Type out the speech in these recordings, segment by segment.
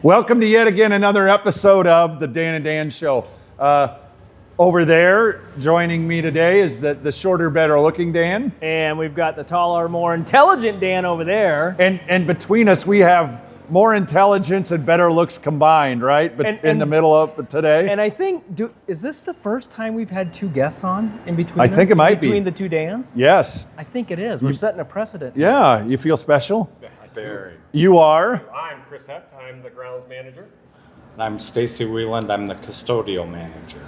Welcome to yet again another episode of the Dan and Dan Show. Over there, joining me today is the shorter, better looking Dan. And we've got the taller, more intelligent Dan over there. And between us, we have more intelligence and better looks combined, right? But in the middle of today. And I think, is this the first time we've had two guests on in between? I think it might be. Between the two Dans? Yes. I think it is. We're setting a precedent. Yeah, you feel special? Very. You are? I'm Chris Hept. I'm the grounds manager. I'm Stacy Wieland. I'm the custodial manager.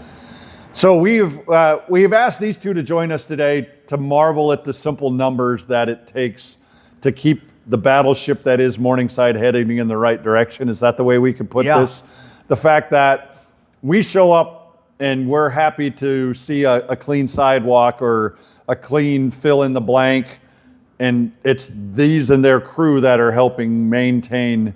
So we've asked these two to join us today to marvel at the simple numbers that it takes to keep the battleship that is Morningside heading in the right direction. Is that the way we could put this? The fact that we show up and we're happy to see a clean sidewalk or a clean fill in the blank, and it's these and their crew that are helping maintain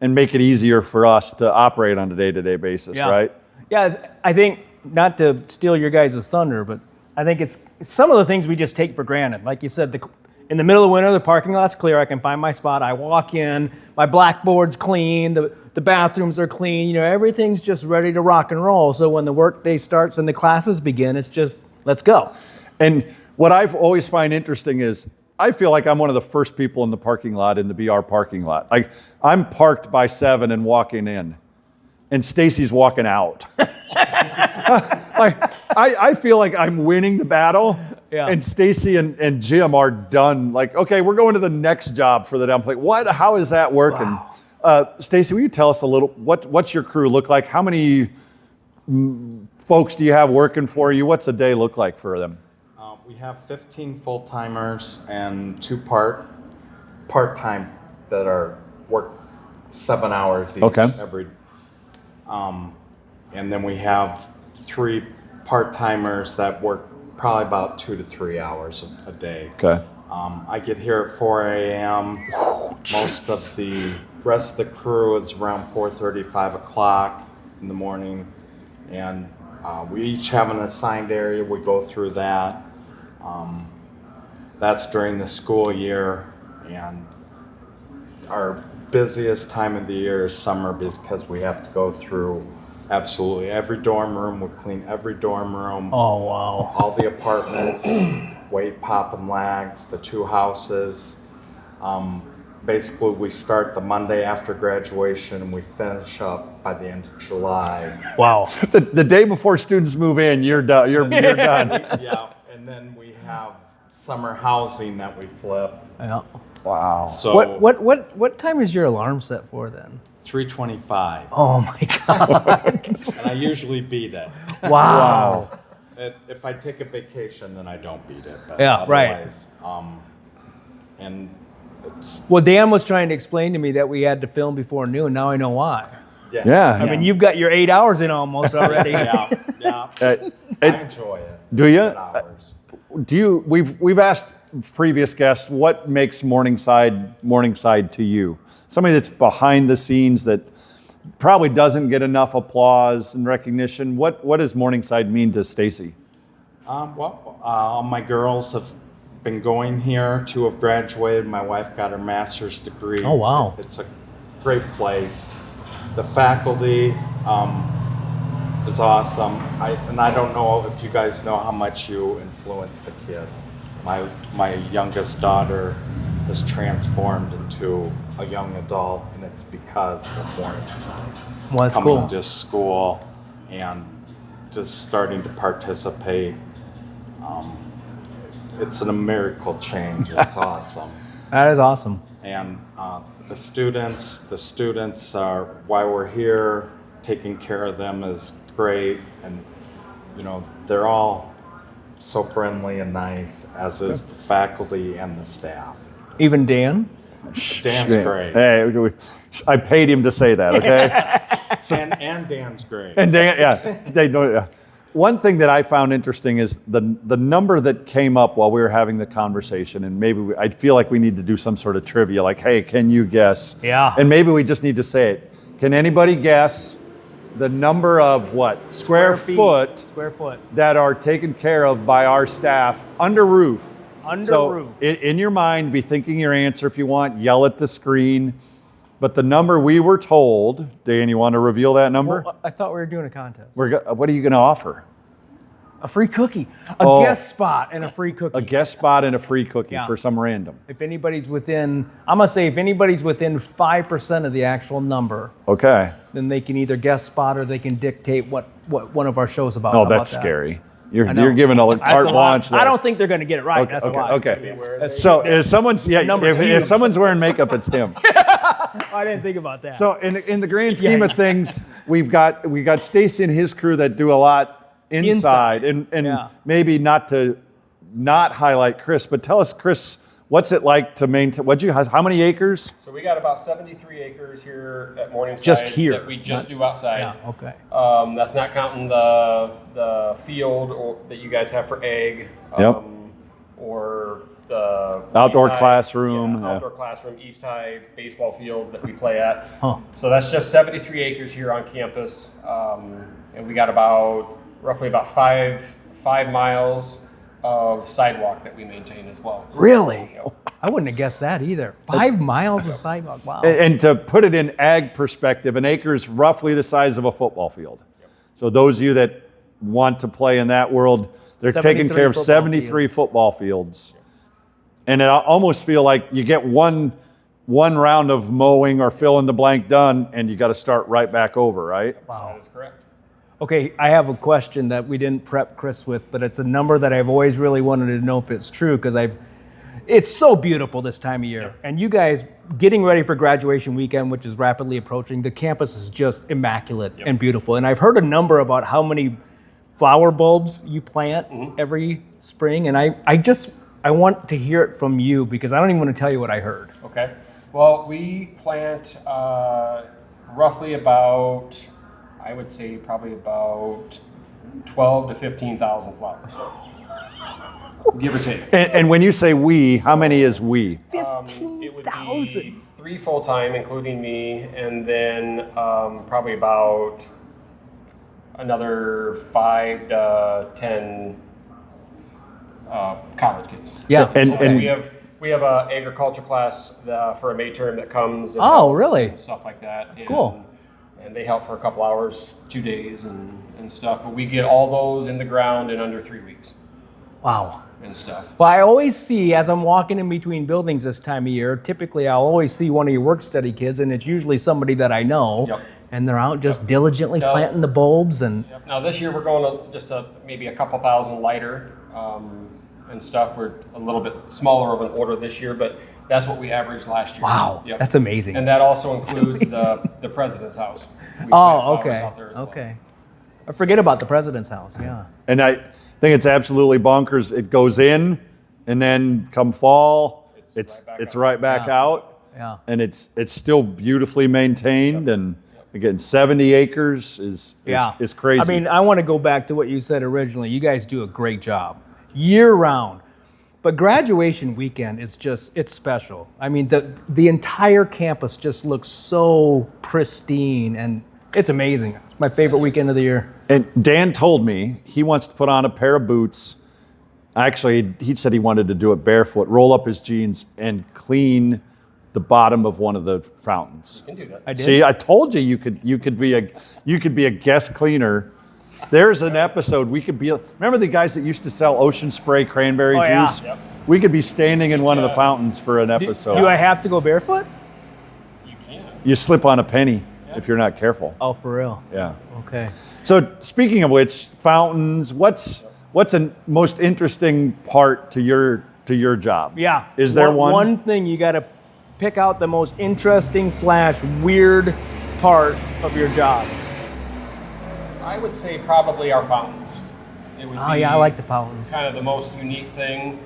and make it easier for us to operate on a day-to-day basis, right? Yeah, I think, not to steal your guys' thunder, but I think it's some of the things we just take for granted. Like you said, in the middle of winter, the parking lot's clear. I can find my spot. I walk in, my blackboard's clean, the bathrooms are clean. You know, everything's just ready to rock and roll. So when the workday starts and the classes begin, it's just, let's go. And what I've always find interesting is I feel like I'm one of the first people in the parking lot, in the BR parking lot. Like, I'm parked by 7 and walking in, and Stacy's walking out. I feel like I'm winning the battle, and Stacy and Jim are done. Like, okay, we're going to the next job for the day. I'm like, what? How is that working? Wow. Stacy, will you tell us a little, what's your crew look like? How many folks do you have working for you? What's a day look like for them? We have 15 full-timers and 2 part-time that are work 7 hours each every. And then we have 3 part-timers that work probably about 2 to 3 hours a day. Okay. I get here at 4 a.m. Most of the rest of the crew is around 4:30, 5 o'clock in the morning. And we each have an assigned area. We go through that. That's during the school year, and our busiest time of the year is summer because we have to go through absolutely every dorm room. We clean every dorm room. Oh, wow. All the apartments, weight, pop, and lags, the 2 houses. Basically, we start the Monday after graduation and we finish up by the end of July. Wow. The day before students move in, you're done. You're done. Yeah, and then we have summer housing that we flip. Yeah. Wow. So What time is your alarm set for then? 3:25. Oh my God. And I usually beat it. Wow. If I take a vacation, then I don't beat it. But Yeah, right. And it's, Well, Dan was trying to explain to me that we had to film before noon. Now I know why. Yeah. I mean, you've got your 8 hours in almost already. yeah. I enjoy it. Do you? 8 hours. We've asked previous guests what makes Morningside to you? Somebody that's behind the scenes that probably doesn't get enough applause and recognition. What does Morningside mean to Stacy? All my girls have been going here. 2 have graduated. My wife got her master's degree. Oh, wow. It's a great place. The faculty is awesome. I don't know if you guys know how much you influence the kids. My youngest daughter is transformed into a young adult, and it's because of Morningside. Well, that's coming cool. to school and just starting to participate. It's a miracle change. It's awesome. That is awesome. And the students are why we're here. Taking care of them is great, and they're all so friendly and nice, as is the faculty and the staff. Even Dan? Dan's great. Hey, I paid him to say that, okay? And Dan's great. And Dan, they know. One thing that I found interesting is the number that came up while we were having the conversation, and maybe I feel like we need to do some sort of trivia, like, hey, can you guess? Yeah. And maybe we just need to say it. Can anybody guess the number of square foot that are taken care of by our staff under roof? Under roof. In your mind, be thinking your answer if you want. Yell at the screen. But the number we were told, Dan, you want to reveal that number? Well, I thought we were doing a contest. What are you going to offer? A free cookie, guest spot, and a free cookie. A guest spot and a free cookie Yeah. for some random. If anybody's within, I'm gonna say if anybody's within 5% of the actual number, Okay. then they can either guest spot or they can dictate what one of our shows about. Oh, How about that's that? scary. I know. You're giving a That's carte lot. blanche there. I don't think they're gonna get it right. Okay, That's okay, why. okay. So if someone's number's if huge. someone's wearing makeup, it's him. I didn't think about that. So in the grand scheme Yeah. of things, we got Stacy and his crew that do a lot inside. And Yeah. maybe not highlight Chris, but tell us, Chris, what's it like to maintain? How many acres? So we got about 73 acres here at Morningside. Just here, that we just do outside. yeah, okay. That's not counting the field that you guys have for egg. Yep. Or the Outdoor East High- classroom, yeah, yeah. outdoor classroom, East High baseball field that we play at. Huh. So that's just 73 acres here on campus, and we got roughly about five miles of sidewalk that we maintain as well. Really? I wouldn't have guessed that either. 5 miles of sidewalk. Wow. And to put it in ag perspective, an acre is roughly the size of a football field. So those of you that want to play in that world, they're taking 73 care of football 73 football fields. And it almost feel like you get one round of mowing or fill in the blank done, and you got to start right back over, right? Wow. That is correct. Okay, I have a question that we didn't prep Chris with, but it's a number that I've always really wanted to know if it's true because it's so beautiful this time of year. And you guys getting ready for graduation weekend, which is rapidly approaching, the campus is just immaculate and beautiful. And I've heard a number about how many flower bulbs you plant every spring, and I want to hear it from you because I don't even want to tell you what I heard. Okay. Well, we plant roughly about, I would say probably about 12 to 15,000 flowers. Give or take. And when you say we, how many is we? It would be 3 full-time, including me, and then probably about another 5 to 10 college kids. Yeah. And We have a agriculture class for a May term that comes. And Oh, helps really? and stuff like that. And, Cool. And they help for a couple hours, 2 days, and stuff. But we get all those in the ground in under 3 weeks Wow. and stuff. Well, I always see, as I'm walking in between buildings this time of year, typically I'll always see one of your work study kids, and it's usually somebody that I know, Yep. and they're out just diligently Yep. planting the bulbs and Yep. Now this year we're going to just maybe a couple thousand lighter and stuff. We're a little bit smaller of an order this year, but that's what we averaged last year. wow, Yep. that's amazing. And that also includes the president's house. We plant Oh, flowers okay, out there as well. okay. I forget about the president's house, yeah. And I think it's absolutely bonkers. It goes in, and then come fall, it's right back Yeah. out. Yeah. And it's still beautifully maintained. And again, 70 acres is crazy. I mean, I want to go back to what you said originally. You guys do a great job year round. But graduation weekend is it's special. I mean, the entire campus just looks so pristine, and it's amazing. It's my favorite weekend of the year. And Dan told me he wants to put on a pair of boots. Actually, he said he wanted to do it barefoot, roll up his jeans, and clean the bottom of one of the fountains. You can do that. I did. See, I told you you could be a guest cleaner. There's an episode we could be. Remember the guys that used to sell Ocean Spray cranberry Oh, yeah. juice? Yep. We could be standing in one of the fountains for an episode. Do I have to go barefoot? You can. You slip on a penny if you're not careful. Oh, for real? Yeah. Okay. So speaking of which, fountains. What's a most interesting part to your job? Yeah. Is there one? One thing you got to pick out the most interesting / weird part of your job. I would say probably our fountains. It would Oh be yeah, I like the fountains. kind of the most unique thing.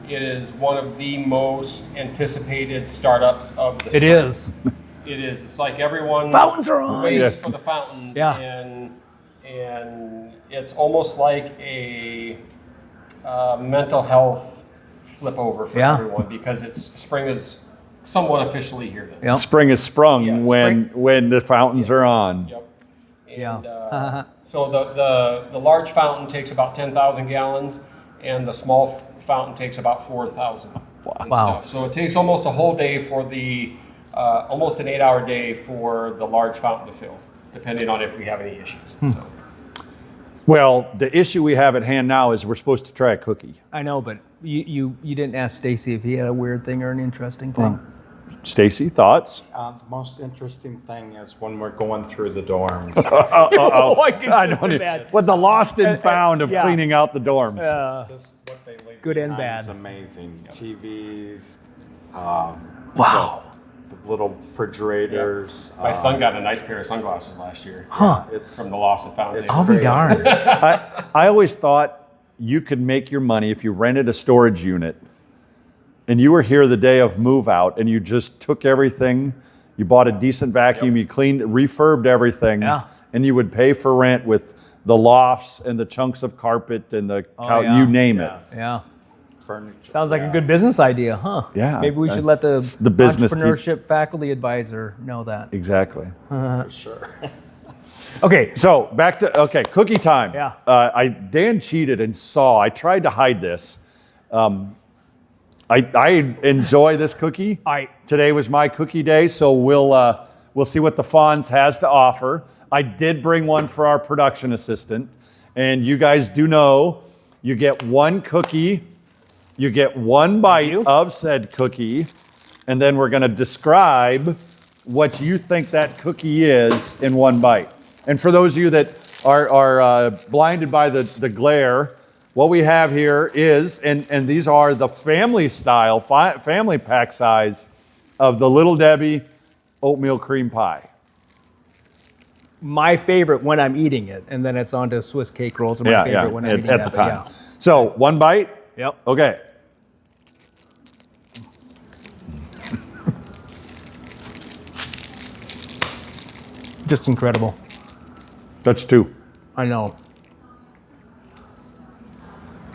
It is one of the most anticipated startups of the It spring. is. It is. It's like everyone Fountains are on. waits Yeah. for the fountains, Yeah. and it's almost like a mental health flip over for Yeah. everyone because spring is somewhat officially here then. Yep. Spring is sprung Yes. when the fountains are on. Yep. Yeah. And, so the large fountain takes about 10,000 gallons, and the small fountain takes about 4,000. Wow. So it takes almost a whole day for the almost an 8-hour day for the large fountain to fill, depending on if we have any issues. So. Well, the issue we have at hand now is we're supposed to try a cookie. I know, but you didn't ask Stacy if he had a weird thing or an interesting thing. Stacy, thoughts? The most interesting thing is when we're going through the dorms. Oh, I can I just don't imagine. What the lost and found of yeah. cleaning out the dorms. Just what they leave Good and behind is bad. amazing. TVs. Wow. The little refrigerators. My son got a nice pair of sunglasses last year. Huh. It's From the Lost and Found. It's I'll be crazy. darned. I always thought you could make your money if you rented a storage unit and you were here the day of move out and you just took everything, you bought a decent vacuum, you cleaned, refurbed everything, Yeah. and you would pay for rent with the lofts and the chunks of carpet and the yeah. you name Yes. Yeah. Furniture. Sounds like a good Yes. business idea, huh? Yeah. Maybe we should let the business entrepreneurship faculty advisor know that. it. Exactly. For sure. Okay. So back to cookie time. Yeah. Dan cheated and saw. I tried to hide this. I enjoy this cookie. Today was my cookie day, so we'll see what the Fonz has to offer. I did bring one for our production assistant, and you guys do know you get one cookie, you get one bite you. of said cookie, and then we're going to describe what you think that cookie is in one bite. And for those of you that are blinded by the glare, what we have here is, and these are the family style, family pack size of the Little Debbie oatmeal cream pie. My favorite when I'm eating it, and then it's on to Swiss cake rolls. Are my favorite when I'm eating at that, the but time. So one bite. Yeah. Yep. Okay. Just incredible. That's two. I know.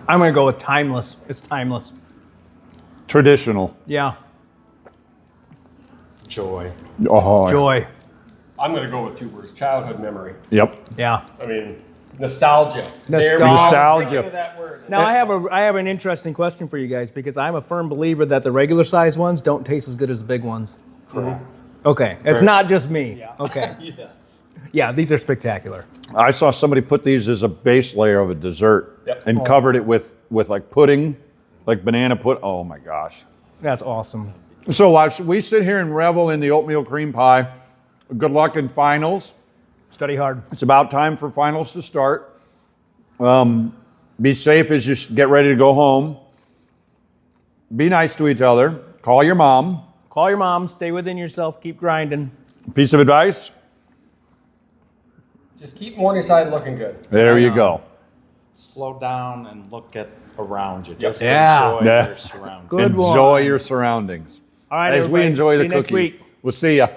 I'm gonna go with timeless. It's timeless. Traditional. Yeah. Joy. Oh, Joy. I'm going to go with 2 words: childhood memory. Yep. Yeah. I mean, nostalgia. There we go. Nostalgia. Thinking of that word. Now I have an interesting question for you guys because I'm a firm believer that the regular size ones don't taste as good as the big ones. Correct. Okay. It's not just me. Yeah. Okay. Yes. Yeah, these are spectacular. I saw somebody put these as a base layer of a dessert Yep. and covered it with like pudding, like banana pudding. Oh my gosh. That's awesome. So we sit here and revel in the oatmeal cream pie. Good luck in finals. Study hard. It's about time for finals to start. Be safe as you get ready to go home. Be nice to each other. Call your mom. Call your mom. Stay within yourself. Keep grinding. Piece of advice? Just keep Morningside looking good. There you go. Slow down and look at around you. Just Yeah. enjoy Yeah. your surroundings. Good Enjoy one. your surroundings. All right, As we everybody. enjoy See the you next cookie. week. We'll see ya.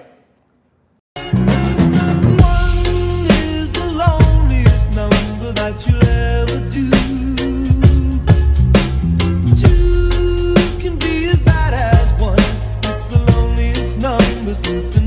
One is the loneliest number that you'll ever do. Two can be as bad as one. It's the loneliest number since the